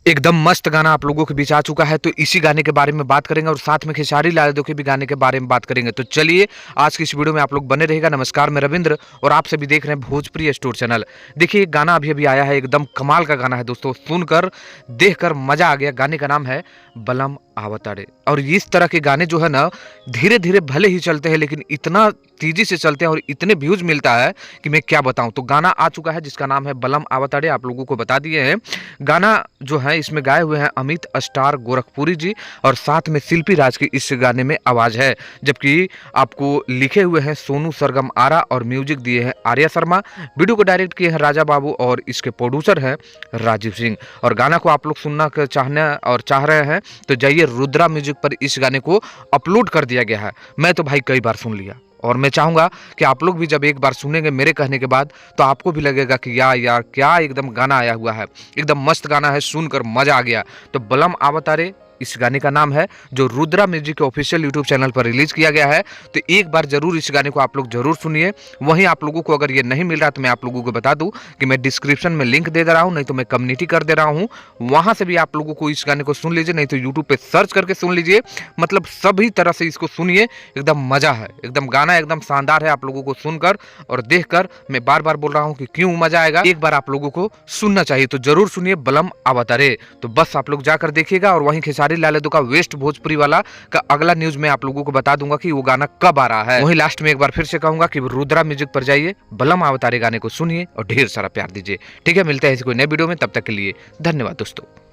एकदम मस्त गाना आप लोगों के बीच आ चुका है, तो इसी गाने के बारे में बात करेंगे और साथ में खेसारी लाल यादव के भी गाने के बारे में बात करेंगे। तो चलिए आज की इस वीडियो में आप लोग बने रहेगा। नमस्कार, मैं रविंद्र और आप सभी देख रहे हैं भोजपुरी स्टोर चैनल। देखिए एक गाना अभी अभी आया है, एकदम कमाल का गाना है दोस्तों, सुनकर देखकर मजा आ गया। गाने का नाम है बलम आवताड़े। और इस तरह के गाने जो है ना, धीरे धीरे भले ही चलते हैं लेकिन इतना तेजी से चलते हैं और इतने व्यूज मिलता है कि मैं क्या बताऊं। तो गाना आ चुका है जिसका नाम है बलम आवताड़े, आप लोगों को बता दिए हैं। गाना जो है इसमें गाए हुए हैं अमित स्टार गोरखपुरी जी और साथ में शिल्पी राज की इस गाने में आवाज है, जबकि आपको लिखे हुए हैं सोनू सरगम आरा और म्यूजिक दिए हैं आर्या शर्मा। वीडियो को डायरेक्ट किए हैं राजा बाबू और इसके प्रोड्यूसर हैं राजीव सिंह। और गाना को आप लोग सुनना चाहना और चाह रहे हैं तो जाइए रुद्रा म्यूजिक पर, इस गाने को अपलोड कर दिया गया है। मैं तो भाई कई बार सुन लिया और मैं चाहूंगा कि आप लोग भी जब एक बार सुनेंगे मेरे कहने के बाद तो आपको भी लगेगा कि यार क्या एकदम गाना आया हुआ है, एकदम मस्त गाना है, सुनकर मजा आ गया। तो बलम आवतारे इस गाने का नाम है, जो रुद्रा म्यूजिक के ऑफिशियल यूट्यूब चैनल पर रिलीज किया गया है। तो एक बार जरूर इस गाने को आप लोग जरूर सुनिए। वहीं आप लोगों को अगर ये नहीं मिल रहा तो मैं आप लोगों को बता दूं कि मैं डिस्क्रिप्शन में लिंक दे रहा हूं, नहीं तो मैं कम्युनिटी कर दे रहा हूं, वहां से भी आप लोगों को इस गाने को सुन लीजिए, नहीं तो यूट्यूब पे सर्च करके सुन लीजिए। मतलब सभी तरह से इसको सुनिए, एकदम मजा है, एकदम गाना एकदम शानदार है। आप लोगों को सुनकर और देखकर मैं बार बार बोल रहा हूँ कि क्यों मजा आएगा, एक बार आप लोगों को सुनना चाहिए। तो जरूर सुनिए बलम आवतारे। तो बस आप लोग जाकर देखिएगा। और वहीं खेसारी लाल यादव का वेस्ट भोजपुरी वाला का अगला न्यूज मैं आप लोगों को बता दूंगा कि वो गाना कब आ रहा है। वहीं लास्ट में एक बार फिर से कहूंगा कि रुद्रा म्यूजिक पर जाइए, बलम आवतारे गाने को सुनिए और ढेर सारा प्यार दीजिए। ठीक है, मिलते हैं इसी कोई नए वीडियो में, तब तक के लिए धन्यवाद दोस्तों।